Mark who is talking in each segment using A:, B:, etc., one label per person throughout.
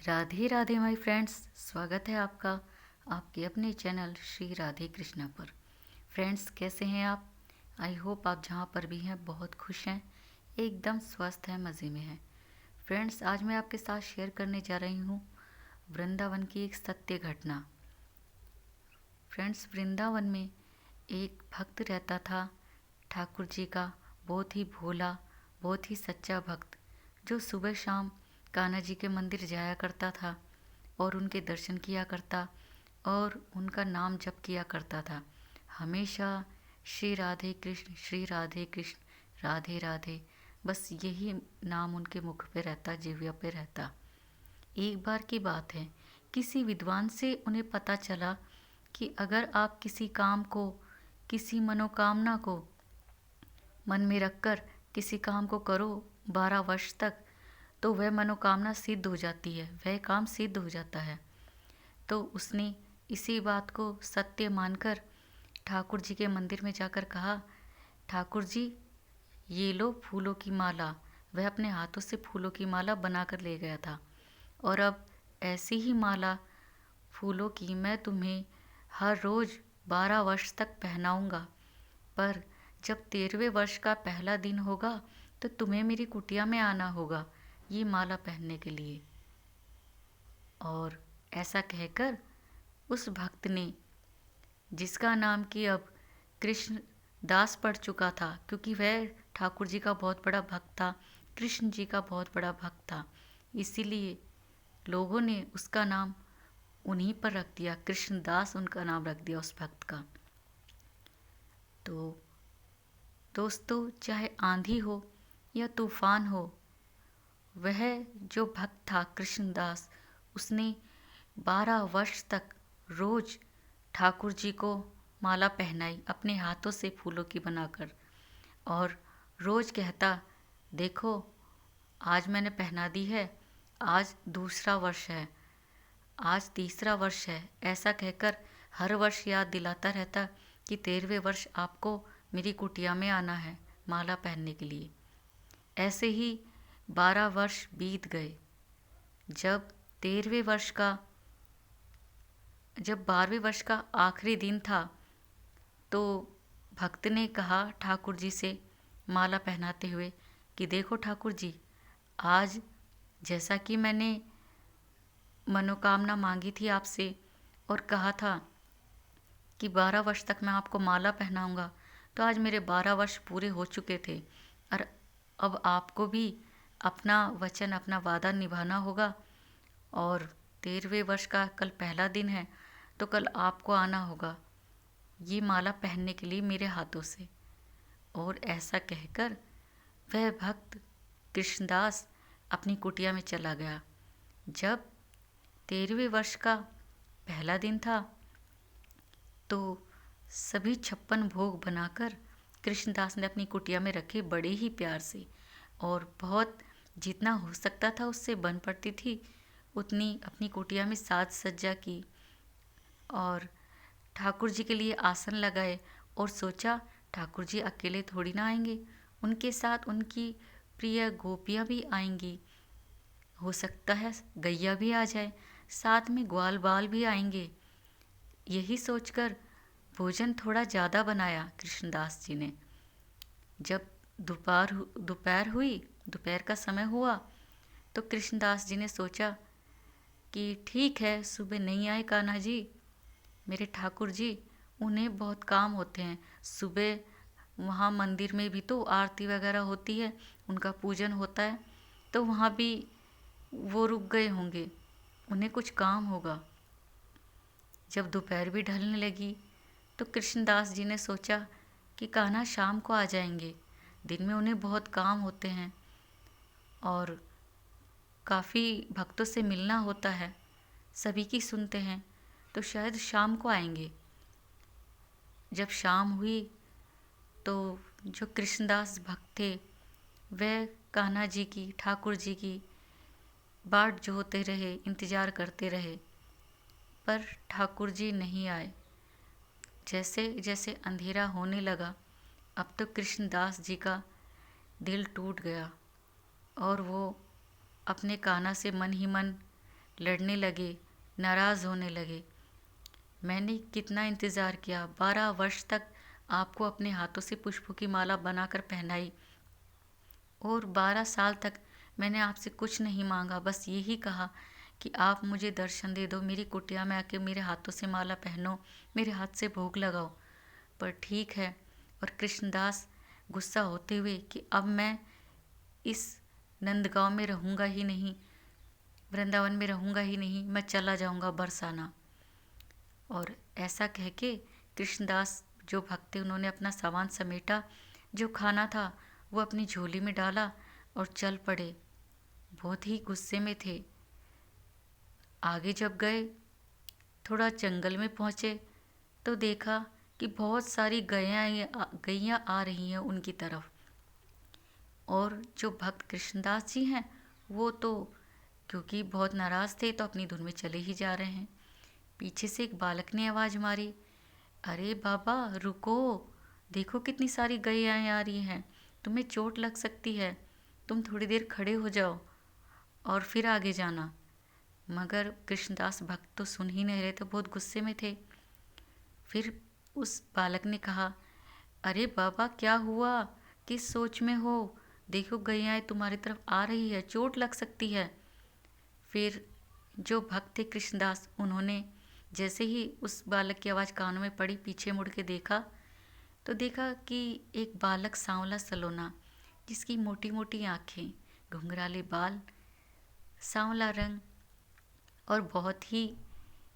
A: Radhe Radhe my friends, स्वागत है आपका आपके अपने चैनल श्री राधे कृष्णा पर। फ्रेंड्स, कैसे हैं आप? आई होप आप जहाँ पर भी हैं बहुत खुश हैं, एकदम स्वस्थ हैं, मज़े में हैं। फ्रेंड्स, आज मैं आपके साथ शेयर करने जा रही हूँ वृंदावन की एक सत्य घटना। फ्रेंड्स, वृंदावन में एक भक्त रहता था ठाकुर जी का, बहुत ही भोला, बहुत ही सच्चा भक्त, जो सुबह शाम कान्हा जी के मंदिर जाया करता था और उनके दर्शन किया करता और उनका नाम जप किया करता था। हमेशा श्री राधे कृष्ण, श्री राधे कृष्ण, राधे राधे, बस यही नाम उनके मुख पे रहता, जिह्वा पे रहता। एक बार की बात है, किसी विद्वान से उन्हें पता चला कि अगर आप किसी काम को, किसी मनोकामना को मन में रखकर किसी काम को करो 12 वर्ष तक, तो वह मनोकामना सिद्ध हो जाती है, वह काम सिद्ध हो जाता है। तो उसने इसी बात को सत्य मानकर ठाकुर जी के मंदिर में जाकर कहा, ठाकुर जी, ये लो फूलों की माला। वह अपने हाथों से फूलों की माला बनाकर ले गया था और अब ऐसी ही माला फूलों की मैं तुम्हें हर रोज़ 12 वर्ष तक पहनाऊंगा, पर जब 13वें वर्ष का पहला दिन होगा तो तुम्हें मेरी कुटिया में आना होगा ये माला पहनने के लिए। और ऐसा कहकर उस भक्त ने, जिसका नाम कि अब कृष्ण दास पड़ चुका था, क्योंकि वह ठाकुर जी का बहुत बड़ा भक्त था, कृष्ण जी का बहुत बड़ा भक्त था, इसीलिए लोगों ने उसका नाम उन्हीं पर रख दिया, कृष्णदास उनका नाम रख दिया उस भक्त का। तो दोस्तों, चाहे आंधी हो या तूफान हो, वह जो भक्त था कृष्णदास, उसने 12 वर्ष तक रोज ठाकुर जी को माला पहनाई अपने हाथों से फूलों की बनाकर, और रोज कहता, देखो आज मैंने पहना दी है, आज दूसरा वर्ष है, आज तीसरा वर्ष है, ऐसा कहकर हर वर्ष याद दिलाता रहता कि 13वें वर्ष आपको मेरी कुटिया में आना है माला पहनने के लिए। ऐसे ही 12 वर्ष बीत गए। जब 13वें वर्ष का जब 12वें वर्ष का आखिरी दिन था, तो भक्त ने कहा ठाकुर जी से माला पहनाते हुए कि देखो ठाकुर जी, आज जैसा कि मैंने मनोकामना मांगी थी आपसे और कहा था कि 12 वर्ष तक मैं आपको माला पहनाऊंगा, तो आज मेरे 12 वर्ष पूरे हो चुके थे और अब आपको भी अपना वचन, अपना वादा निभाना होगा, और 13वें वर्ष का कल पहला दिन है, तो कल आपको आना होगा ये माला पहनने के लिए मेरे हाथों से। और ऐसा कहकर वह भक्त कृष्णदास अपनी कुटिया में चला गया। जब 13वें वर्ष का पहला दिन था, तो सभी 56 भोग बनाकर कृष्णदास ने अपनी कुटिया में रखे बड़े ही प्यार से, और बहुत जितना हो सकता था उससे बन पड़ती थी उतनी अपनी कुटिया में साज सज्जा की, और ठाकुर जी के लिए आसन लगाए और सोचा ठाकुर जी अकेले थोड़ी ना आएंगे, उनके साथ उनकी प्रिय गोपियाँ भी आएंगी, हो सकता है गैया भी आ जाए, साथ में ग्वाल बाल भी आएंगे। यही सोचकर भोजन थोड़ा ज़्यादा बनाया कृष्णदास जी ने। जब दोपहर हुई, दोपहर का समय हुआ, तो कृष्णदास जी ने सोचा कि ठीक है, सुबह नहीं आए कान्हा जी, मेरे ठाकुर जी, उन्हें बहुत काम होते हैं, सुबह वहाँ मंदिर में भी तो आरती वगैरह होती है, उनका पूजन होता है, तो वहाँ भी वो रुक गए होंगे, उन्हें कुछ काम होगा। जब दोपहर भी ढलने लगी, तो कृष्णदास जी ने सोचा कि कान्हा शाम को आ जाएंगे, दिन में उन्हें बहुत काम होते हैं और काफ़ी भक्तों से मिलना होता है, सभी की सुनते हैं, तो शायद शाम को आएंगे। जब शाम हुई, तो जो कृष्णदास भक्त थे वह कान्हा जी की, ठाकुर जी की बाट जोहते रहे, इंतज़ार करते रहे, पर ठाकुर जी नहीं आए। जैसे जैसे अंधेरा होने लगा, अब तो कृष्णदास जी का दिल टूट गया और वो अपने कान्हा से मन ही मन लड़ने लगे, नाराज़ होने लगे। मैंने कितना इंतज़ार किया, 12 वर्ष तक आपको अपने हाथों से पुष्पों की माला बनाकर पहनाई, और 12 साल तक मैंने आपसे कुछ नहीं मांगा, बस यही कहा कि आप मुझे दर्शन दे दो, मेरी कुटिया में आके मेरे हाथों से माला पहनो, मेरे हाथ से भोग लगाओ। पर ठीक है। और कृष्णदास गुस्सा होते हुए कि अब मैं इस नंदगांव में रहूँगा ही नहीं, वृंदावन में रहूँगा ही नहीं, मैं चला जाऊँगा बरसाना। और ऐसा कह के कृष्णदास जो भक्त थे उन्होंने अपना सामान समेटा, जो खाना था वो अपनी झोली में डाला और चल पड़े। बहुत ही गुस्से में थे। आगे जब गए, थोड़ा जंगल में पहुँचे तो देखा कि बहुत सारी गैयाँ आ रही हैं उनकी तरफ। और जो भक्त कृष्णदास जी हैं वो तो क्योंकि बहुत नाराज़ थे तो अपनी धुन में चले ही जा रहे हैं। पीछे से एक बालक ने आवाज़ मारी, अरे बाबा रुको, देखो कितनी सारी गैयाँ आ रही हैं, तुम्हें चोट लग सकती है, तुम थोड़ी देर खड़े हो जाओ और फिर आगे जाना। मगर कृष्णदास भक्त तो सुन ही नहीं रहे थे, बहुत गुस्से में थे। फिर उस बालक ने कहा, अरे बाबा क्या हुआ, किस सोच में हो, देखो गैयाएँ तुम्हारी तरफ आ रही है, चोट लग सकती है। फिर जो भक्त थे कृष्णदास, उन्होंने जैसे ही उस बालक की आवाज़ कानों में पड़ी, पीछे मुड़ के देखा तो देखा कि एक बालक सांवला सलोना, जिसकी मोटी मोटी आँखें, घुंघराले बाल, सांवला रंग और बहुत ही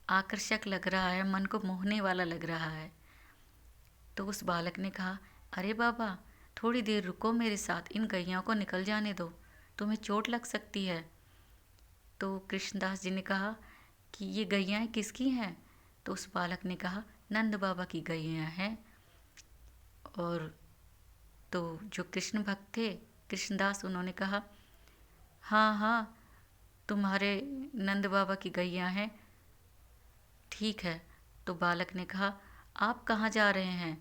A: आकर्षक लग रहा है, मन को मोहने वाला लग रहा है। तो उस बालक ने कहा, अरे बाबा थोड़ी देर रुको मेरे साथ, इन गैयाओं को निकल जाने दो, तुम्हें चोट लग सकती है। तो कृष्णदास जी ने कहा कि ये गैयाएँ किसकी हैं? तो उस बालक ने कहा, नंद बाबा की गैयाँ हैं। और तो जो कृष्ण भक्त थे कृष्णदास, उन्होंने कहा, हाँ हाँ तुम्हारे नंद बाबा की गैयाँ हैं, ठीक है। तो बालक ने कहा, आप कहाँ जा रहे हैं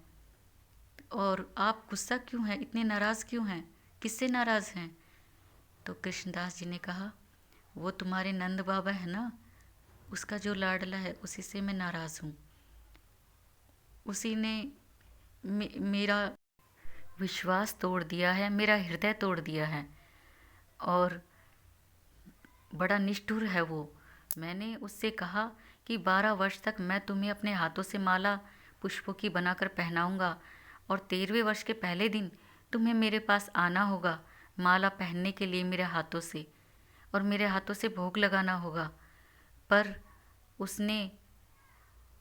A: और आप गुस्सा क्यों हैं, इतने नाराज़ क्यों हैं, किससे नाराज़ हैं? तो कृष्णदास जी ने कहा, वो तुम्हारे नंद बाबा है ना, उसका जो लाडला है उसी से मैं नाराज़ हूँ। उसी ने मेरा विश्वास तोड़ दिया है, मेरा हृदय तोड़ दिया है और बड़ा निष्ठुर है वो। मैंने उससे कहा कि 12 वर्ष तक मैं तुम्हें अपने हाथों से माला पुष्पों की बनाकर पहनाऊंगा और 13वें वर्ष के पहले दिन तुम्हें मेरे पास आना होगा माला पहनने के लिए मेरे हाथों से, और मेरे हाथों से भोग लगाना होगा। पर उसने,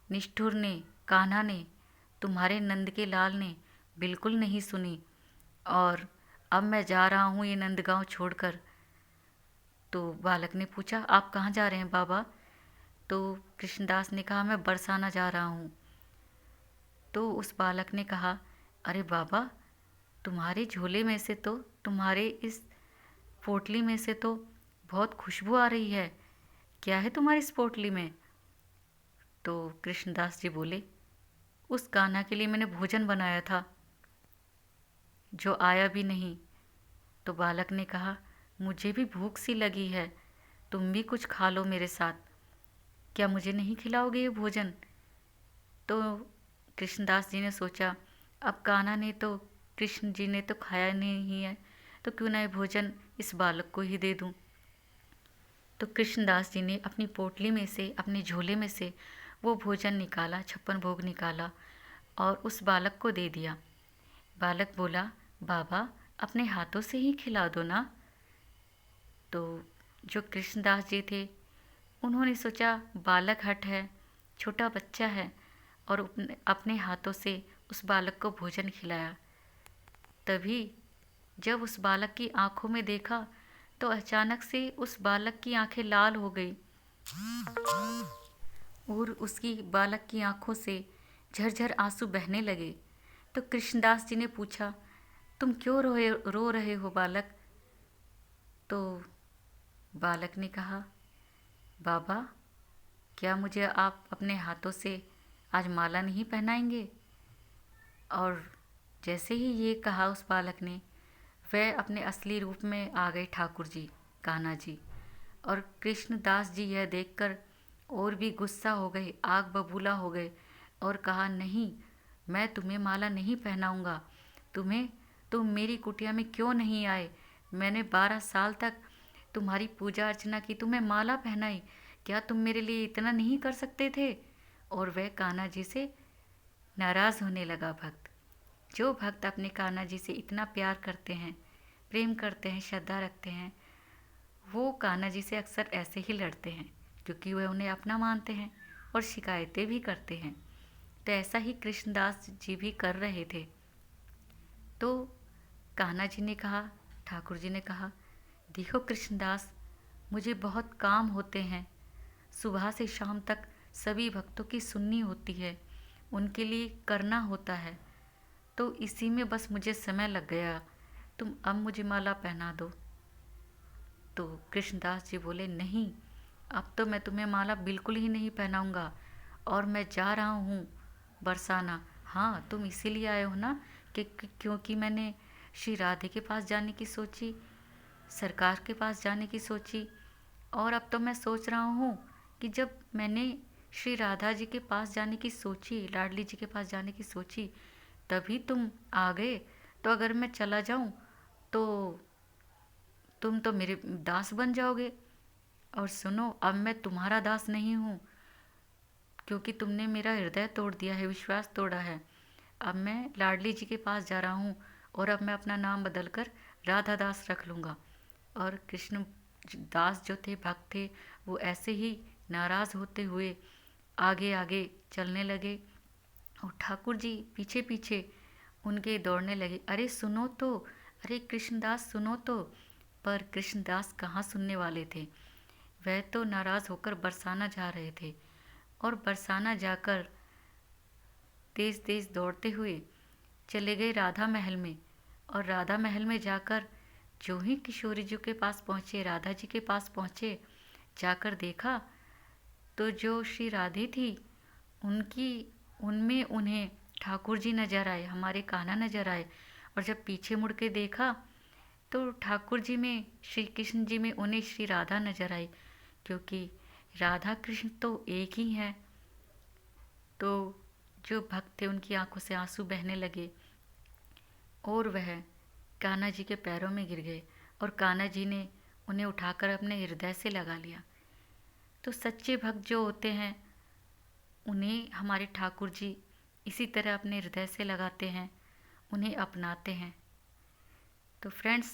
A: निष्ठुर ने, कान्हा ने, तुम्हारे नंद के लाल ने बिल्कुल नहीं सुनी, और अब मैं जा रहा हूँ ये नंदगांव छोड़कर। तो बालक ने पूछा, आप कहाँ जा रहे हैं बाबा? तो कृष्णदास ने कहा, मैं बरसाना जा रहा हूँ। तो उस बालक ने कहा, अरे बाबा तुम्हारे झोले में से तो, तुम्हारे इस पोटली में से तो बहुत खुशबू आ रही है, क्या है तुम्हारी इस पोटली में? तो कृष्णदास जी बोले, उस कान्हा के लिए मैंने भोजन बनाया था, जो आया भी नहीं। तो बालक ने कहा, मुझे भी भूख सी लगी है, तुम भी कुछ खा लो मेरे साथ, क्या मुझे नहीं खिलाओगे ये भोजन? तो कृष्णदास जी ने सोचा, अब कान्हा ने तो, कृष्ण जी ने तो खाया नहीं है, तो क्यों ना ये भोजन इस बालक को ही दे दूं। तो कृष्णदास जी ने अपनी पोटली में से, अपने झोले में से वो भोजन निकाला, 56 भोग निकाला और उस बालक को दे दिया। बालक बोला, बाबा अपने हाथों से ही खिला दो ना। तो जो कृष्णदास जी थे उन्होंने सोचा, बालक हठ है, छोटा बच्चा है, और अपने हाथों से उस बालक को भोजन खिलाया। तभी जब उस बालक की आंखों में देखा तो अचानक से उस बालक की आंखें लाल हो गई और उसकी, बालक की आंखों से झरझर आंसू बहने लगे। तो कृष्णदास जी ने पूछा, तुम क्यों रो रहे हो बालक? तो बालक ने कहा, बाबा क्या मुझे आप अपने हाथों से आज माला नहीं पहनाएंगे? और जैसे ही ये कहा उस बालक ने, वह अपने असली रूप में आ गए ठाकुर जी, कान्हा जी, और कृष्णदास जी यह देखकर और भी गुस्सा हो गए, आग बबूला हो गए और कहा, नहीं, मैं तुम्हें माला नहीं पहनाऊंगा। तुम मेरी कुटिया में क्यों नहीं आए? मैंने 12 साल तक तुम्हारी पूजा अर्चना की, तुम्हें माला पहनाई, क्या तुम मेरे लिए इतना नहीं कर सकते थे? और वह कान्हा जी से नाराज़ होने लगा भक्त। जो भक्त अपने कान्हा जी से इतना प्यार करते हैं, प्रेम करते हैं, श्रद्धा रखते हैं, वो कान्हा जी से अक्सर ऐसे ही लड़ते हैं, क्योंकि वह उन्हें अपना मानते हैं और शिकायतें भी करते हैं। तो ऐसा ही कृष्णदास जी भी कर रहे थे। तो कान्हा जी ने कहा, ठाकुर जी ने कहा, देखो कृष्णदास, मुझे बहुत काम होते हैं, सुबह से शाम तक सभी भक्तों की सुननी होती है, उनके लिए करना होता है, तो इसी में बस मुझे समय लग गया, तुम अब मुझे माला पहना दो। तो कृष्णदास जी बोले, नहीं, अब तो मैं तुम्हें माला बिल्कुल ही नहीं पहनाऊंगा, और मैं जा रहा हूँ बरसाना। हाँ, तुम इसीलिए आए हो ना क्योंकि मैंने श्री राधे के पास जाने की सोची, सरकार के पास जाने की सोची, और अब तो मैं सोच रहा हूँ कि जब मैंने श्री राधा जी के पास जाने की सोची, लाडली जी के पास जाने की सोची, तभी तुम आ गए। तो अगर मैं चला जाऊँ तो तुम तो मेरे दास बन जाओगे। और सुनो, अब मैं तुम्हारा दास नहीं हूँ, क्योंकि तुमने मेरा हृदय तोड़ दिया है, विश्वास तोड़ा है। अब मैं लाडली जी के पास जा रहा हूँ, और अब मैं अपना नाम बदल कर राधा दास रख लूँगा। और कृष्ण दास जो थे, भक्त थे, वो ऐसे ही नाराज़ होते हुए आगे आगे चलने लगे, और ठाकुर जी पीछे पीछे उनके दौड़ने लगे। अरे सुनो तो, अरे कृष्णदास सुनो तो। पर कृष्णदास कहाँ सुनने वाले थे, वह तो नाराज़ होकर बरसाना जा रहे थे। और बरसाना जाकर तेज़ तेज़ दौड़ते हुए चले गए राधा महल में। और राधा महल में जाकर जो ही किशोरी जी के पास पहुँचे, राधा जी के पास पहुँचे, जाकर देखा तो जो श्री राधे थी, उनकी उनमें उन्हें ठाकुर जी नज़र आए, हमारे कान्हा नज़र आए। और जब पीछे मुड़ के देखा तो ठाकुर जी में, श्री कृष्ण जी में उन्हें श्री राधा नज़र आई, क्योंकि राधा कृष्ण तो एक ही हैं। तो जो भक्त थे उनकी आंखों से आंसू बहने लगे, और वह कान्हा जी के पैरों में गिर गए, और कान्हा जी ने उन्हें उठाकर अपने हृदय से लगा लिया। तो सच्चे भक्त जो होते हैं, उन्हें हमारे ठाकुर जी इसी तरह अपने हृदय से लगाते हैं, उन्हें अपनाते हैं। तो फ्रेंड्स,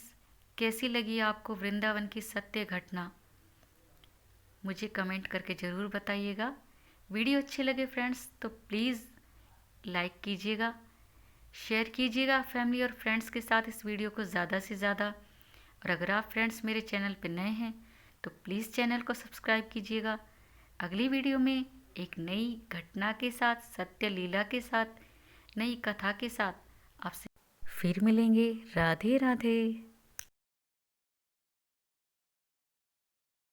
A: कैसी लगी आपको वृंदावन की सत्य घटना, मुझे कमेंट करके ज़रूर बताइएगा। वीडियो अच्छे लगे फ्रेंड्स तो प्लीज़ लाइक कीजिएगा, शेयर कीजिएगा फैमिली और फ्रेंड्स के साथ इस वीडियो को ज़्यादा से ज़्यादा। और अगर आप फ्रेंड्स मेरे चैनल पर नए हैं तो प्लीज़ चैनल को सब्सक्राइब कीजिएगा। अगली वीडियो में एक नई घटना के साथ, सत्य लीला के साथ, नई कथा के साथ आपसे फिर मिलेंगे। राधे राधे।